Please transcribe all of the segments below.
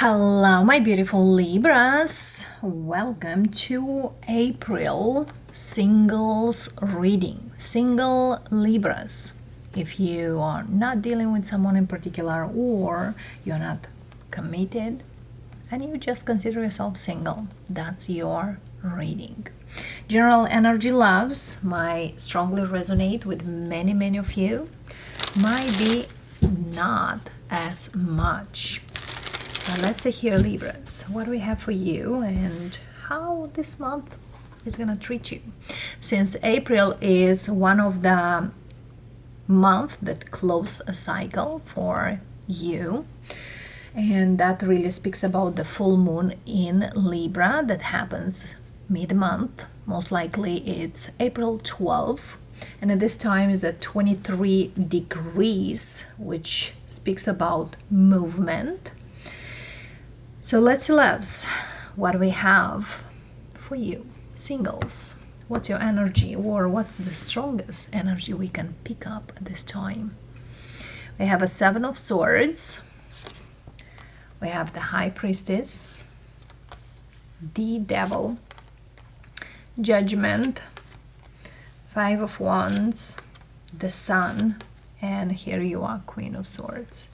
Hello, my beautiful Libras. Welcome to April singles reading. Single Libras. If you are not dealing with someone in particular or you're not committed and you just consider yourself single, that's your reading. General energy loves might strongly resonate with many of you. Might be not as much. Let's see here, Libras, what do we have for you and how this month is gonna treat you. Since April is one of the months that close a cycle for you, and that really speaks about the full moon in Libra that happens mid-month. Most likely it's April 12th, and at this time is at 23 degrees, which speaks about movement. So let's see, loves, what do we have for you, singles? What's your energy, or what's the strongest energy we can pick up at this time? We have a Seven of Swords. We have the High Priestess, the Devil, Judgment, Five of Wands, the Sun, and here you are, Queen of Swords,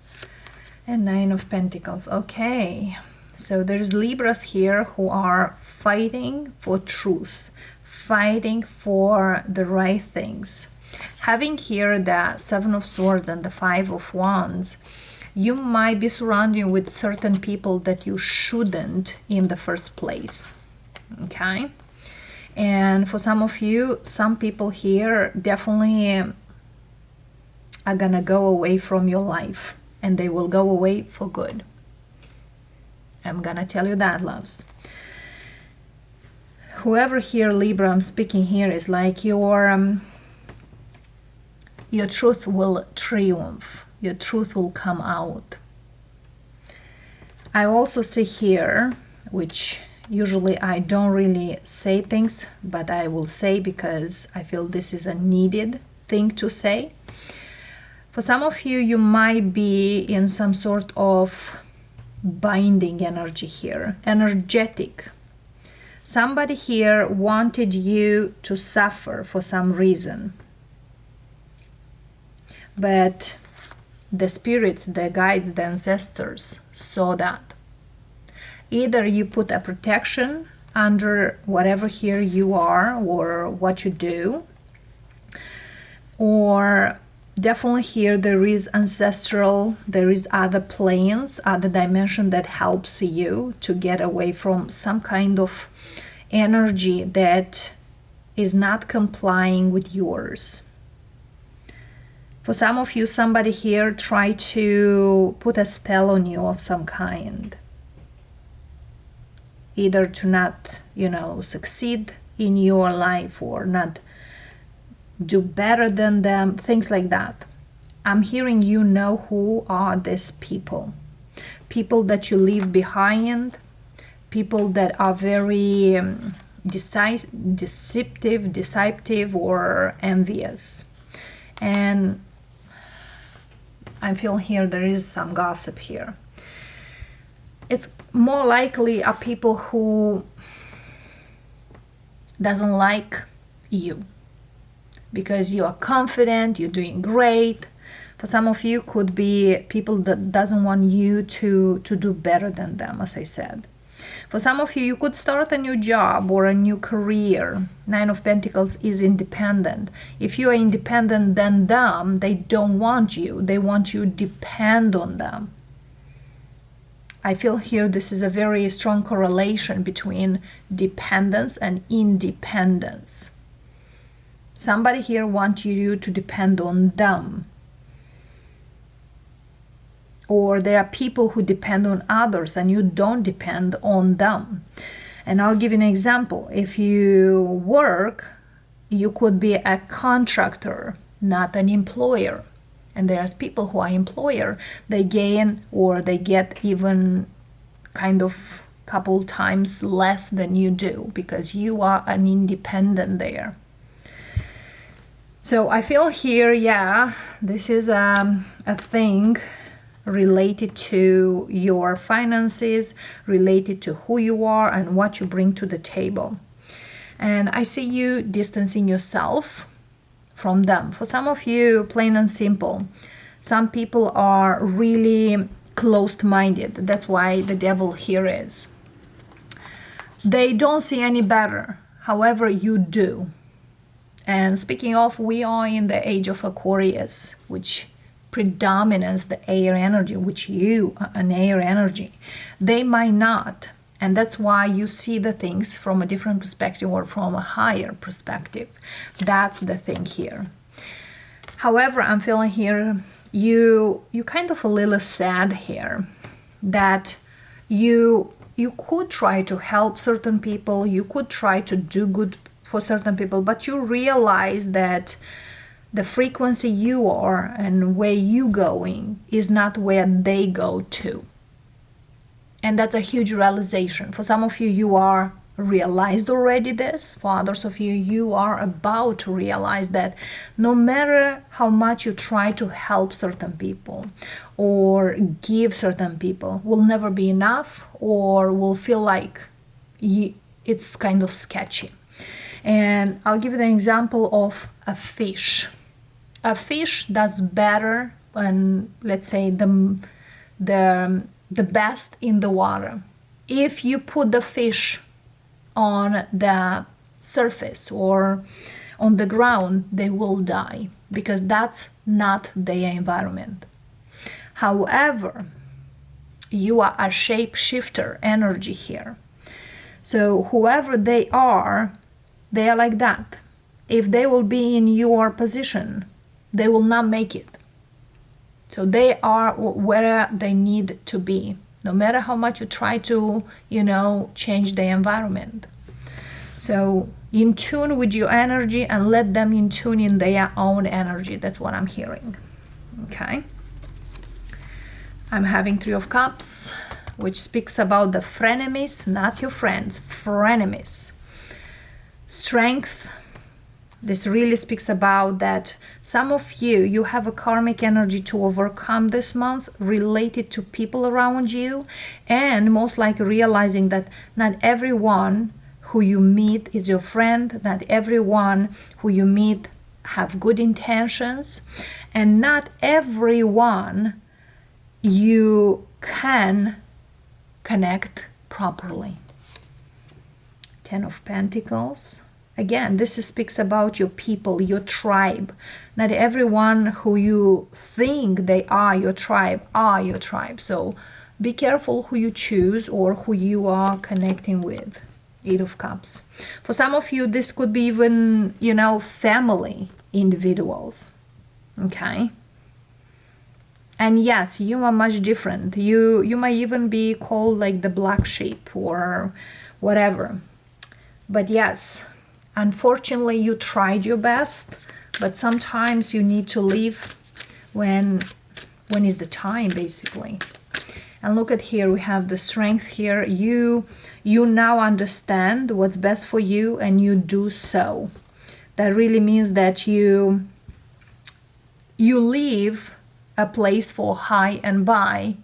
and Nine of Pentacles. Okay. So there's Libras here who are fighting for truth, fighting for the right things. Having here the Seven of Swords and the Five of Wands, you might be surrounded with certain people that you shouldn't in the first place. Okay? And for some of you, some people here definitely are gonna go away from your life, and they will go away for good. I'm gonna tell you that, loves. Whoever here, Libra, I'm speaking here, is like your truth will triumph. Your truth will come out. I also see here, which usually I don't really say things, but I will say because I feel this is a needed thing to say. For some of you, you might be in some sort of binding energy here, energetic. Somebody here wanted you to suffer for some reason, but the spirits, the guides, the ancestors saw that. Either you put a protection under whatever here you are or what you do, or definitely here there is ancestral, there is other planes, other dimension that helps you to get away from some kind of energy that is not complying with yours. For some of you, somebody here tried to put a spell on you of some kind. Either to not, succeed in your life or not do better than them, things like that. I'm hearing you know who are these people. People that you leave behind, people that are very deceptive or envious. And I feel here there is some gossip here. It's more likely are people who doesn't like you, because you are confident, you're doing great. For some of you, could be people that doesn't want you to do better than them, as I said. For some of you, you could start a new job or a new career. Nine of Pentacles is independent. If you are independent than them, they don't want you. They want you to depend on them. I feel here this is a very strong correlation between dependence and independence. Somebody here wants you to depend on them. Or there are people who depend on others and you don't depend on them. And I'll give you an example. If you work, you could be a contractor, not an employer. And there's people who are employer, they gain or they get even kind of couple times less than you do because you are an independent there. So I feel here, yeah, this is a thing related to your finances, related to who you are and what you bring to the table. And I see you distancing yourself from them. For some of you, plain and simple, some people are really closed-minded. That's why the devil here is. They don't see any better. However, you do. And speaking of, we are in the age of Aquarius, which predominates the air energy, which you are an air energy. They might not. And that's why you see the things from a different perspective or from a higher perspective. That's the thing here. However, I'm feeling here, you kind of a little sad here that you could try to help certain people, you could try to do good for certain people, but you realize that the frequency you are and where you going is not where they go to. And that's a huge realization. For some of you, you are realized already this. For others of you, you are about to realize that no matter how much you try to help certain people or give certain people, will never be enough or will feel like it's kind of sketchy. And I'll give you the example of a fish. A fish does better when, let's say, the best in the water. If you put the fish on the surface or on the ground, they will die because that's not their environment. However, you are a shapeshifter energy here. So whoever they are like that. If they will be in your position, they will not make it. So they are where they need to be, no matter how much you try to, change the environment. So in tune with your energy and let them in tune in their own energy. That's what I'm hearing. Okay. I'm having Three of Cups, which speaks about the frenemies, not your friends, frenemies. Strength. This really speaks about that some of you have a karmic energy to overcome this month related to people around you, and most likely realizing that not everyone who you meet is your friend, not everyone who you meet have good intentions, and not everyone you can connect properly. Ten of Pentacles. Again, this speaks about your people, your tribe. Not everyone who you think they are your tribe are your tribe. So be careful who you choose or who you are connecting with. Eight of Cups. For some of you, this could be even, family individuals. Okay? And yes, you are much different. You might even be called like the black sheep or whatever. But yes, unfortunately, you tried your best, but sometimes you need to leave when is the time, basically. And look at here, we have the Strength here. You now understand what's best for you and you do so. That really means that you leave a place for high and by,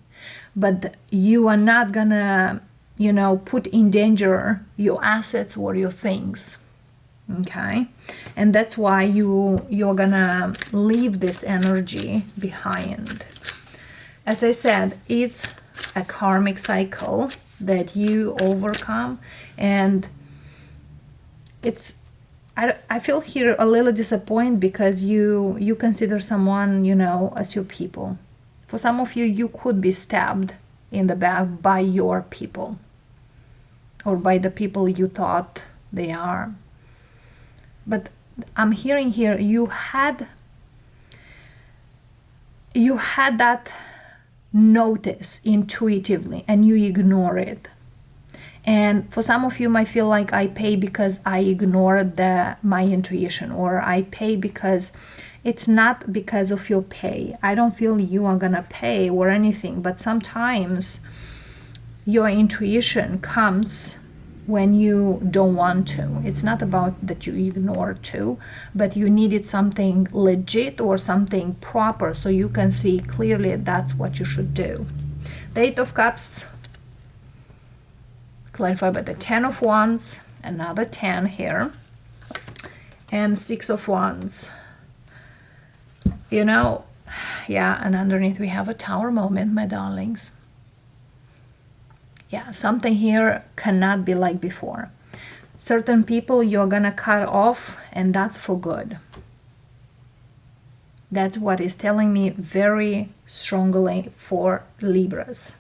but you are not gonna, put in danger your assets or your things. Okay, and that's why you're gonna leave this energy behind. As I said, it's a karmic cycle that you overcome, and I feel here a little disappointed because you consider someone, as your people. For some of you, you could be stabbed in the back by your people or by the people you thought they are. But I'm hearing here you had that notice intuitively and you ignore it. And for some of you might feel like I pay because I ignored my intuition, or I pay because it's not because of your pay. I don't feel you are gonna pay or anything, but sometimes your intuition comes when you don't want to. It's not about that you ignore to, but you needed something legit or something proper so you can see clearly that's what you should do. The Eight of Cups, clarified by the Ten of Wands, another 10 here, and Six of Wands. You know, yeah, and underneath we have a Tower moment, my darlings. Yeah, something here cannot be like before. Certain people you're gonna cut off, and that's for good. That's what is telling me very strongly for Libras.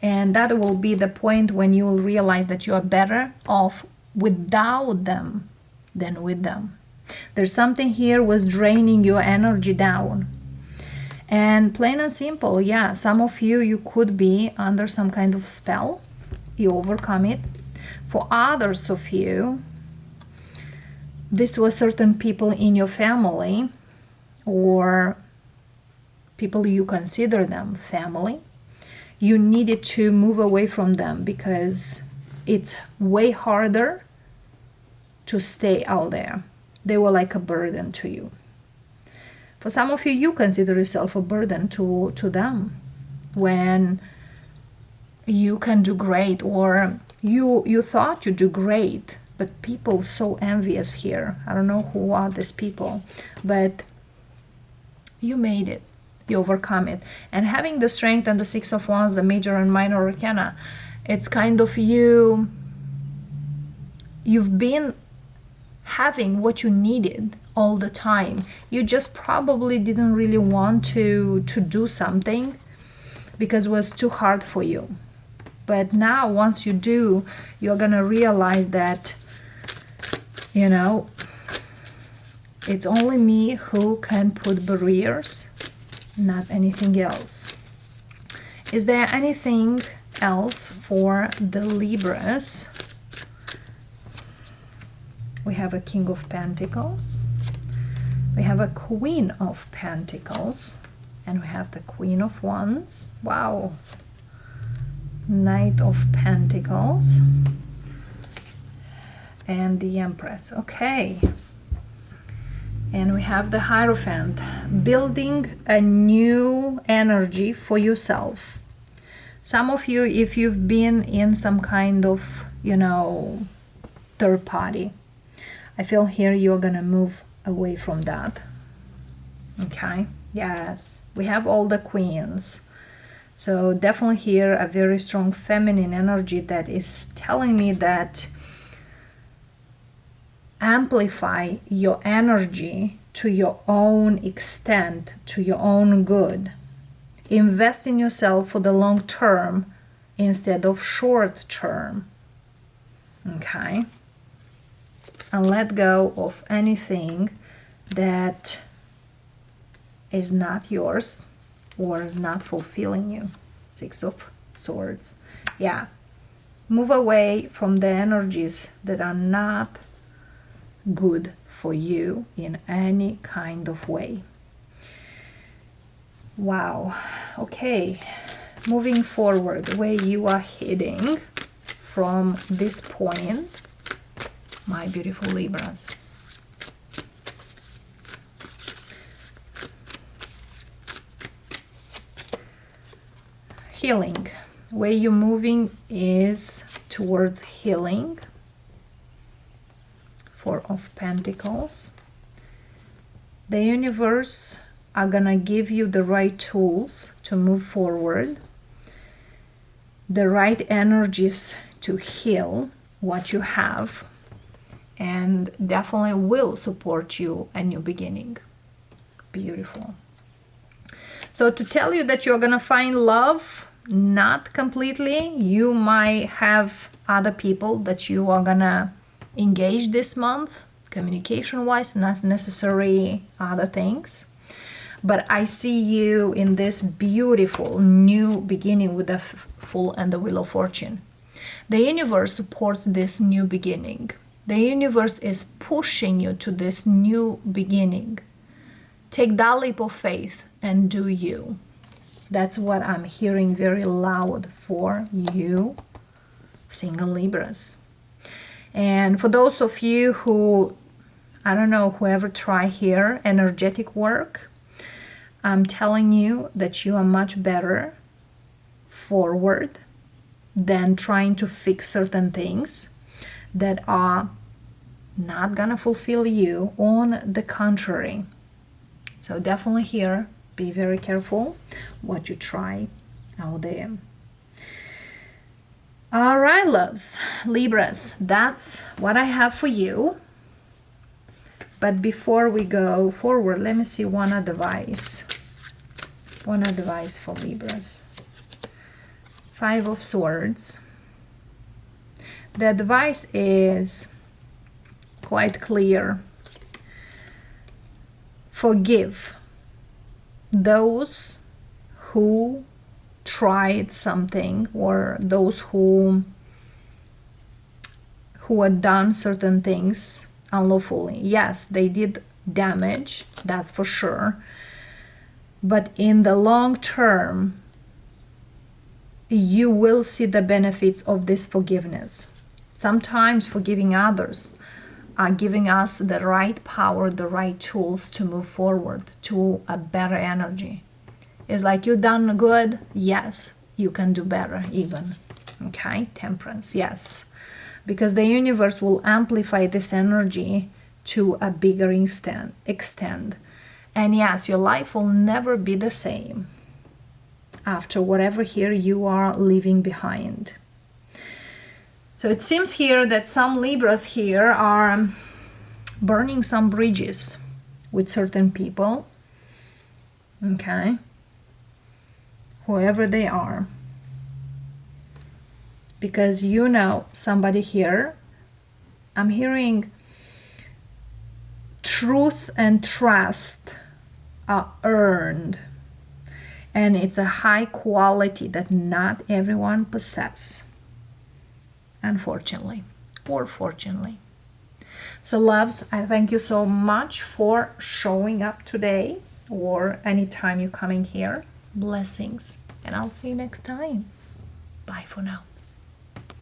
And that will be the point when you will realize that you are better off without them than with them. There's something here was draining your energy down. And plain and simple, yeah, some of you, you could be under some kind of spell. You overcome it. For others of you, this was certain people in your family or people you consider them family. You needed to move away from them because it's way harder to stay out there. They were like a burden to you. For some of you, you consider yourself a burden to them when you can do great, or you thought you do great, but people so envious here. I don't know who are these people, but you made it. You overcome it. And having the Strength and the Six of Wands, the major and minor arcana, it's kind of you've been having what you needed all the time. You just probably didn't really want to do something because it was too hard for you. But now once you do, you're gonna realize that, you know, it's only me who can put barriers, not anything else. Is there anything else for the Libras? We have a King of Pentacles. We have a Queen of Pentacles. And we have the Queen of Wands. Wow. Knight of Pentacles. And the Empress. Okay. And we have the Hierophant. Building a new energy for yourself. Some of you, if you've been in some kind of, you know, third party, I feel here you're gonna move away from that. Okay, yes, we have all the queens. So definitely here a very strong feminine energy that is telling me that amplify your energy to your own extent, to your own good. Invest in yourself for the long term instead of short term. Okay? And let go of anything that is not yours or is not fulfilling you. Six of Swords. Yeah. Move away from the energies that are not good for you in any kind of way. Wow. Okay. Moving forward, where you are heading from this point, my beautiful Libras. Healing. Where you're moving is towards healing. Four of Pentacles. The universe are gonna give you the right tools to move forward, the right energies to heal what you have, and definitely will support you a new beginning. Beautiful. So to tell you that you're gonna find love, not completely. You might have other people that you are gonna engage this month, communication wise, not necessarily other things. But I see you in this beautiful new beginning with the Fool and the Wheel of Fortune. The universe supports this new beginning. The universe is pushing you to this new beginning. Take that leap of faith and do you. That's what I'm hearing very loud for you, single Libras. And for those of you who, I don't know, whoever try here energetic work, I'm telling you that you are much better forward than trying to fix certain things that are not gonna fulfill you. On the contrary. So definitely here, be very careful what you try out there. All right, loves, Libras, that's what I have for you. But before we go forward, let me see one advice for Libras. 5 of Swords. The advice is quite clear. Forgive those who tried something, or those who had done certain things unlawfully. Yes, they did damage, that's for sure. But in the long term, you will see the benefits of this forgiveness. Sometimes forgiving others are giving us the right power, the right tools to move forward to a better energy. It's like, you done good, yes, you can do better even. Okay, Temperance, yes. Because the universe will amplify this energy to a bigger extent. And yes, your life will never be the same after whatever here you are leaving behind. So it seems here that some Libras here are burning some bridges with certain people. Okay. Whoever they are. Because you know somebody here, I'm hearing truth and trust are earned. And it's a high quality that not everyone possesses. Unfortunately, or fortunately. So loves, I thank you so much for showing up today, or anytime you're coming here. Blessings, and I'll see you next time. Bye for now.